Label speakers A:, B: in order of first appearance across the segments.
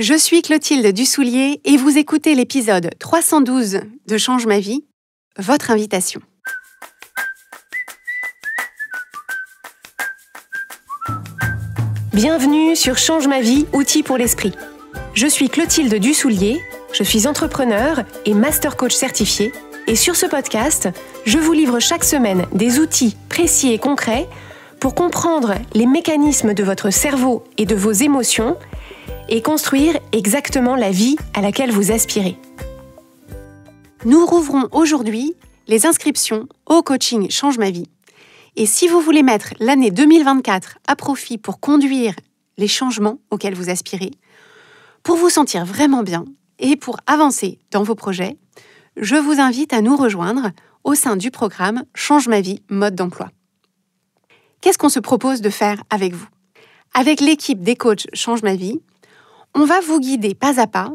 A: Je suis Clotilde Dussoulier et vous écoutez l'épisode 312 de Change ma vie, votre invitation. Bienvenue sur Change ma vie, outils pour l'esprit. Je suis Clotilde Dussoulier, je suis entrepreneur et master coach certifié et sur ce podcast, je vous livre chaque semaine des outils précis et concrets pour comprendre les mécanismes de votre cerveau et de vos émotions et construire exactement la vie à laquelle vous aspirez. Nous rouvrons aujourd'hui les inscriptions au coaching Change ma vie. Et si vous voulez mettre l'année 2024 à profit pour conduire les changements auxquels vous aspirez, pour vous sentir vraiment bien et pour avancer dans vos projets, je vous invite à nous rejoindre au sein du programme Change ma vie mode d'emploi. Qu'est-ce qu'on se propose de faire avec vous ? Avec l'équipe des coachs Change ma vie, on va vous guider pas à pas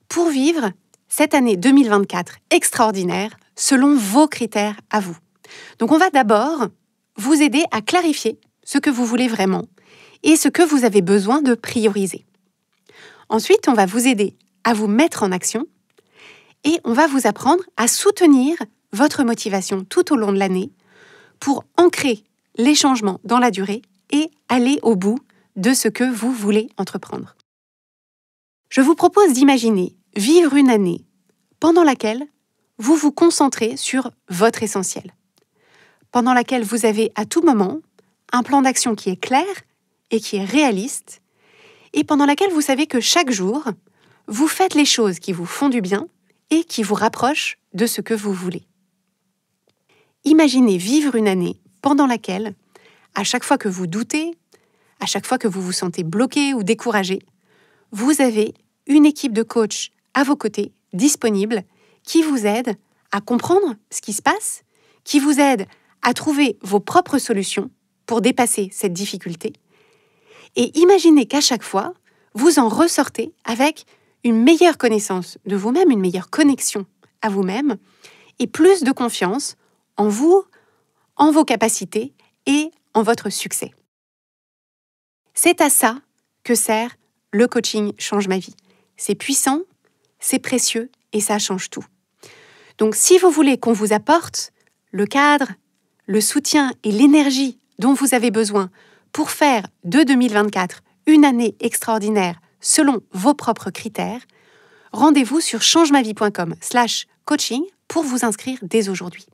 A: pour vivre cette année 2024 extraordinaire selon vos critères à vous. Donc on va d'abord vous aider à clarifier ce que vous voulez vraiment et ce que vous avez besoin de prioriser. Ensuite, on va vous aider à vous mettre en action et on va vous apprendre à soutenir votre motivation tout au long de l'année pour ancrer les changements dans la durée et aller au bout de ce que vous voulez entreprendre. Je vous propose d'imaginer vivre une année pendant laquelle vous vous concentrez sur votre essentiel, pendant laquelle vous avez à tout moment un plan d'action qui est clair et qui est réaliste, et pendant laquelle vous savez que chaque jour, vous faites les choses qui vous font du bien et qui vous rapprochent de ce que vous voulez. Imaginez vivre une année pendant laquelle, à chaque fois que vous doutez, à chaque fois que vous vous sentez bloqué ou découragé, vous avez une équipe de coachs à vos côtés, disponible, qui vous aide à comprendre ce qui se passe, qui vous aide à trouver vos propres solutions pour dépasser cette difficulté. Et imaginez qu'à chaque fois, vous en ressortez avec une meilleure connaissance de vous-même, une meilleure connexion à vous-même et plus de confiance en vous, en vos capacités et en votre succès. C'est à ça que sert le coaching Change ma vie. C'est puissant, c'est précieux et ça change tout. Donc si vous voulez qu'on vous apporte le cadre, le soutien et l'énergie dont vous avez besoin pour faire de 2024 une année extraordinaire selon vos propres critères, rendez-vous sur changemavie.com/coaching pour vous inscrire dès aujourd'hui.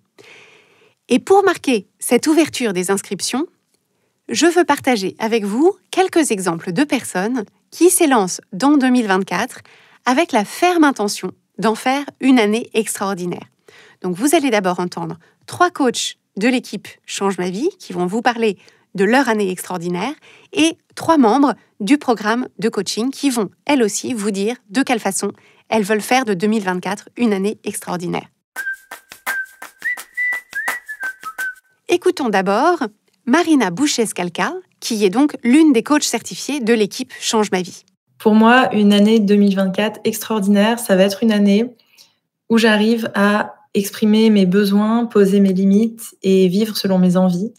A: Et pour marquer cette ouverture des inscriptions, je veux partager avec vous quelques exemples de personnes qui s'élancent dans 2024 avec la ferme intention d'en faire une année extraordinaire. Donc vous allez d'abord entendre 3 coachs de l'équipe Change ma vie qui vont vous parler de leur année extraordinaire et 3 membres du programme de coaching qui vont, elles aussi, vous dire de quelle façon elles veulent faire de 2024 une année extraordinaire. Écoutons d'abord Marina Boucher-Scalca, qui est donc l'une des coachs certifiées de l'équipe Change ma vie.
B: Pour moi, une année 2024 extraordinaire, ça va être une année où j'arrive à exprimer mes besoins, poser mes limites et vivre selon mes envies.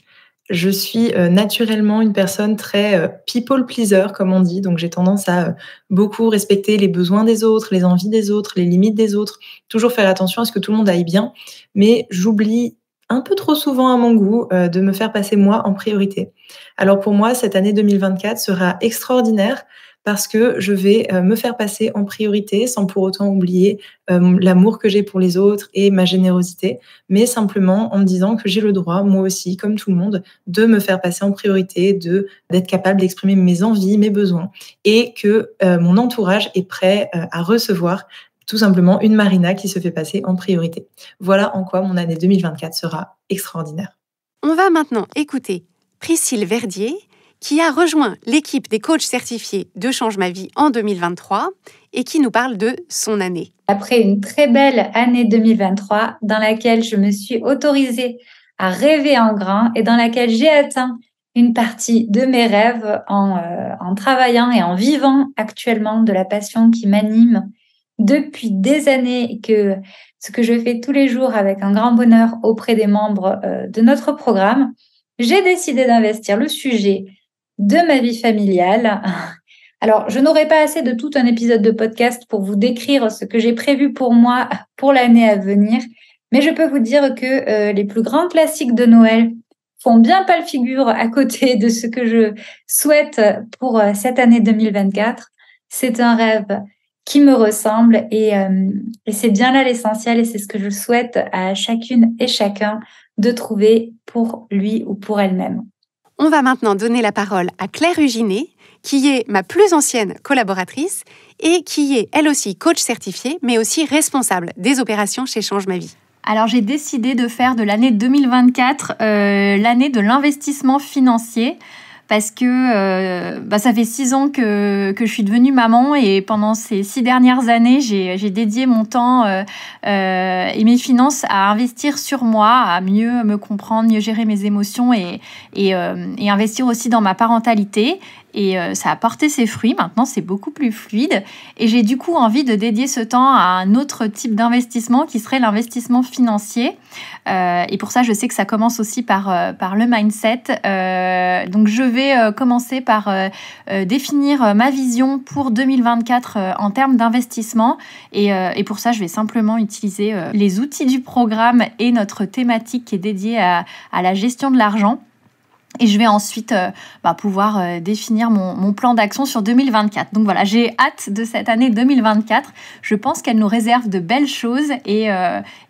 B: Je suis naturellement une personne très people pleaser, comme on dit. Donc, j'ai tendance à beaucoup respecter les besoins des autres, les envies des autres, les limites des autres. Toujours faire attention à ce que tout le monde aille bien. Mais j'oublie un peu trop souvent à mon goût de me faire passer moi en priorité. Alors, pour moi, cette année 2024 sera extraordinaire parce que je vais me faire passer en priorité sans pour autant oublier l'amour que j'ai pour les autres et ma générosité, mais simplement en me disant que j'ai le droit, moi aussi, comme tout le monde, de me faire passer en priorité, d'être capable d'exprimer mes envies, mes besoins, et que mon entourage est prêt à recevoir tout simplement une Marina qui se fait passer en priorité. Voilà en quoi mon année 2024 sera extraordinaire.
A: On va maintenant écouter Priscille Verdier, qui a rejoint l'équipe des coachs certifiés de Change ma vie en 2023 et qui nous parle de son année.
C: Après une très belle année 2023 dans laquelle je me suis autorisée à rêver en grand et dans laquelle j'ai atteint une partie de mes rêves en travaillant et en vivant actuellement de la passion qui m'anime depuis des années, que ce que je fais tous les jours avec un grand bonheur auprès des membres de notre programme, j'ai décidé d'investir le sujet de ma vie familiale Alors, je n'aurai pas assez de tout un épisode de podcast pour vous décrire ce que j'ai prévu pour moi pour l'année à venir, mais je peux vous dire que les plus grands classiques de Noël font bien pâle figure à côté de ce que je souhaite pour cette année 2024. C'est un rêve qui me ressemble et c'est bien là l'essentiel et c'est ce que je souhaite à chacune et chacun de trouver pour lui ou pour elle-même.
A: On va maintenant donner la parole à Claire Huginet, qui est ma plus ancienne collaboratrice et qui est elle aussi coach certifiée, mais aussi responsable des opérations chez Change Ma Vie.
D: Alors, j'ai décidé de faire de l'année 2024 l'année de l'investissement financier parce que ça fait 6 ans que je suis devenue maman et pendant ces 6 dernières années, j'ai dédié mon temps et mes finances à investir sur moi, à mieux me comprendre, mieux gérer mes émotions et investir aussi dans ma parentalité. Et ça a porté ses fruits. Maintenant, c'est beaucoup plus fluide. Et j'ai du coup envie de dédier ce temps à un autre type d'investissement qui serait l'investissement financier. Et pour ça, je sais que ça commence aussi par le mindset. Donc, je vais commencer par définir ma vision pour 2024 en termes d'investissement. Et pour ça, je vais simplement utiliser les outils du programme et notre thématique qui est dédiée à la gestion de l'argent. Et je vais ensuite pouvoir définir mon plan d'action sur 2024. Donc voilà, j'ai hâte de cette année 2024. Je pense qu'elle nous réserve de belles choses et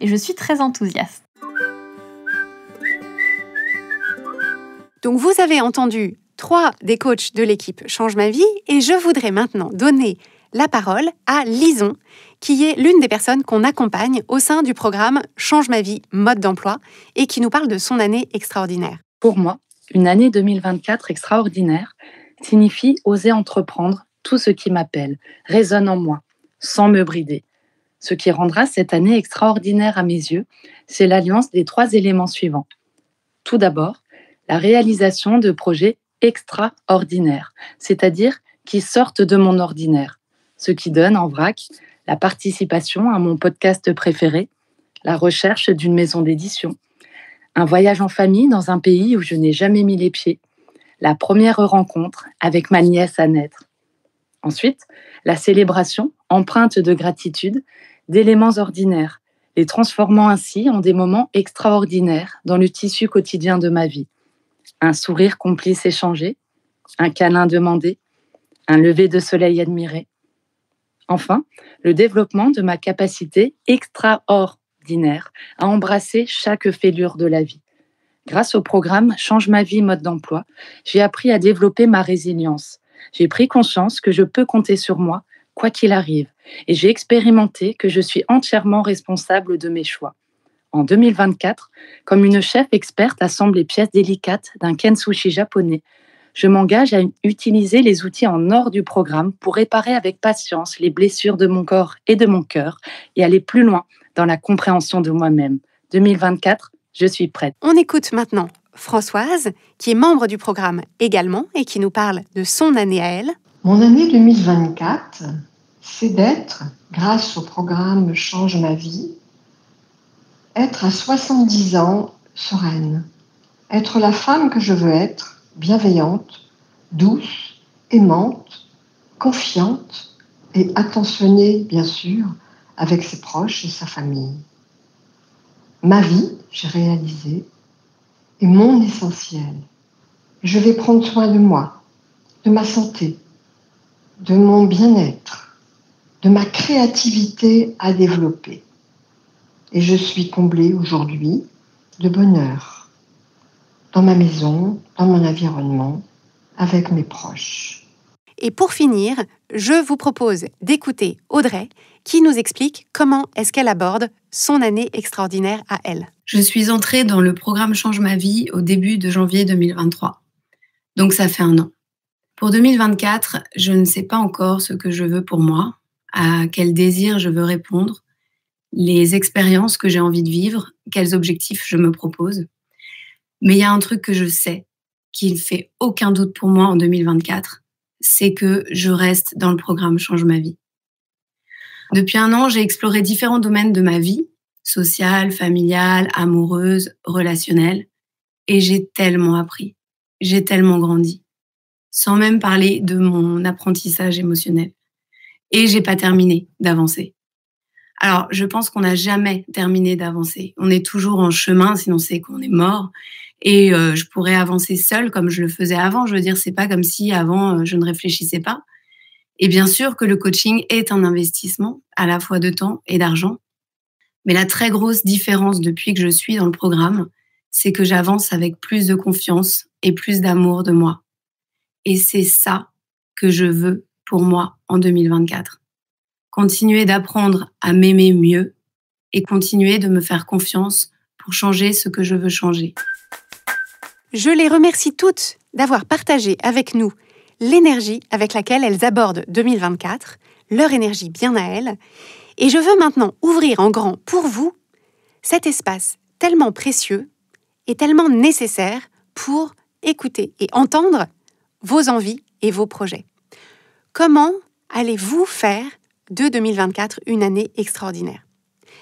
D: je suis très enthousiaste.
A: Donc vous avez entendu 3 des coachs de l'équipe Change Ma Vie et je voudrais maintenant donner la parole à Lison, qui est l'une des personnes qu'on accompagne au sein du programme Change Ma Vie mode d'emploi et qui nous parle de son année extraordinaire.
E: Pour moi, une année 2024 extraordinaire signifie oser entreprendre tout ce qui m'appelle, résonne en moi, sans me brider. Ce qui rendra cette année extraordinaire à mes yeux, c'est l'alliance des 3 éléments suivants. Tout d'abord, la réalisation de projets extraordinaires, c'est-à-dire qui sortent de mon ordinaire, ce qui donne en vrac la participation à mon podcast préféré, la recherche d'une maison d'édition, un voyage en famille dans un pays où je n'ai jamais mis les pieds, la première rencontre avec ma nièce à naître. Ensuite, la célébration, empreinte de gratitude, d'éléments ordinaires, les transformant ainsi en des moments extraordinaires dans le tissu quotidien de ma vie. Un sourire complice échangé, un câlin demandé, un lever de soleil admiré. Enfin, le développement de ma capacité extraordinaire à embrasser chaque fêlure de la vie. Grâce au programme Change Ma Vie mode d'emploi, j'ai appris à développer ma résilience. J'ai pris conscience que je peux compter sur moi, quoi qu'il arrive, et j'ai expérimenté que je suis entièrement responsable de mes choix. En 2024, comme une chef experte assemble les pièces délicates d'un kensushi japonais, je m'engage à utiliser les outils en or du programme pour réparer avec patience les blessures de mon corps et de mon cœur et aller plus loin dans la compréhension de moi-même. 2024, je suis prête.
A: On écoute maintenant Françoise, qui est membre du programme également et qui nous parle de son année à elle.
F: Mon année 2024, c'est d'être, grâce au programme Change Ma Vie, être à 70 ans sereine, être la femme que je veux être, bienveillante, douce, aimante, confiante et attentionnée, bien sûr, avec ses proches et sa famille. Ma vie, j'ai réalisé, est mon essentiel. Je vais prendre soin de moi, de ma santé, de mon bien-être, de ma créativité à développer. Et je suis comblée aujourd'hui de bonheur, dans ma maison, dans mon environnement, avec mes proches.
A: Et pour finir, je vous propose d'écouter Audrey, qui nous explique comment est-ce qu'elle aborde son année extraordinaire à elle.
G: Je suis entrée dans le programme Change Ma Vie au début de janvier 2023. Donc ça fait 1 an. Pour 2024, je ne sais pas encore ce que je veux pour moi, à quel désir je veux répondre, les expériences que j'ai envie de vivre, quels objectifs je me propose. Mais il y a un truc que je sais, qui ne fait aucun doute pour moi en 2024, c'est que je reste dans le programme Change Ma Vie. Depuis 1 an, j'ai exploré différents domaines de ma vie, sociale, familiale, amoureuse, relationnelle, et j'ai tellement appris, j'ai tellement grandi. sans même parler de mon apprentissage émotionnel. Et j'ai pas terminé d'avancer. Alors, je pense qu'on n'a jamais terminé d'avancer. On est toujours en chemin, sinon c'est qu'on est mort. Et je pourrais avancer seule comme je le faisais avant. Je veux dire, c'est pas comme si avant je ne réfléchissais pas. Et bien sûr que le coaching est un investissement, à la fois de temps et d'argent. Mais la très grosse différence depuis que je suis dans le programme, c'est que j'avance avec plus de confiance et plus d'amour de moi. Et c'est ça que je veux pour moi en 2024. Continuer d'apprendre à m'aimer mieux et continuer de me faire confiance pour changer ce que je veux changer.
A: Je les remercie toutes d'avoir partagé avec nous l'énergie avec laquelle elles abordent 2024, leur énergie bien à elles. Et je veux maintenant ouvrir en grand pour vous cet espace tellement précieux et tellement nécessaire pour écouter et entendre vos envies et vos projets. Comment allez-vous faire de 2024 une année extraordinaire?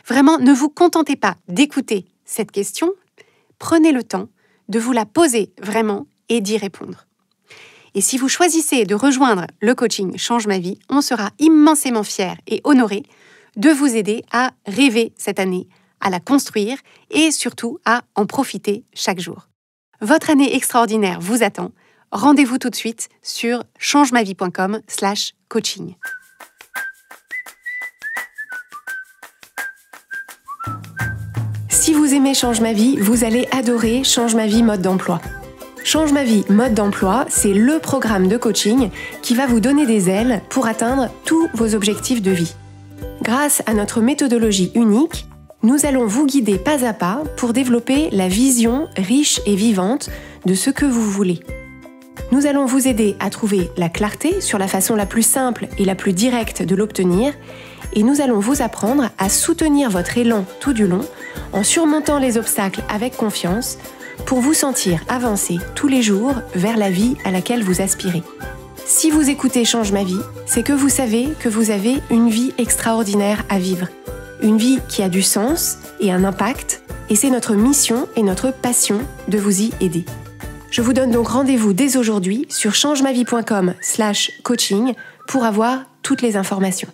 A: Vraiment, ne vous contentez pas d'écouter cette question, prenez le temps de vous la poser vraiment et d'y répondre. Et si vous choisissez de rejoindre le coaching Change ma vie, on sera immensément fiers et honorés de vous aider à rêver cette année, à la construire et surtout à en profiter chaque jour. Votre année extraordinaire vous attend. Rendez-vous tout de suite sur changemavie.com/coaching. Si vous aimez Change ma vie, vous allez adorer Change ma vie mode d'emploi. Change ma vie mode d'emploi, c'est le programme de coaching qui va vous donner des ailes pour atteindre tous vos objectifs de vie. Grâce à notre méthodologie unique, nous allons vous guider pas à pas pour développer la vision riche et vivante de ce que vous voulez. Nous allons vous aider à trouver la clarté sur la façon la plus simple et la plus directe de l'obtenir, et nous allons vous apprendre à soutenir votre élan tout du long en surmontant les obstacles avec confiance pour vous sentir avancer tous les jours vers la vie à laquelle vous aspirez. Si vous écoutez Change ma vie, c'est que vous savez que vous avez une vie extraordinaire à vivre. Une vie qui a du sens et un impact, et c'est notre mission et notre passion de vous y aider. Je vous donne donc rendez-vous dès aujourd'hui sur changemavie.com/coaching pour avoir toutes les informations.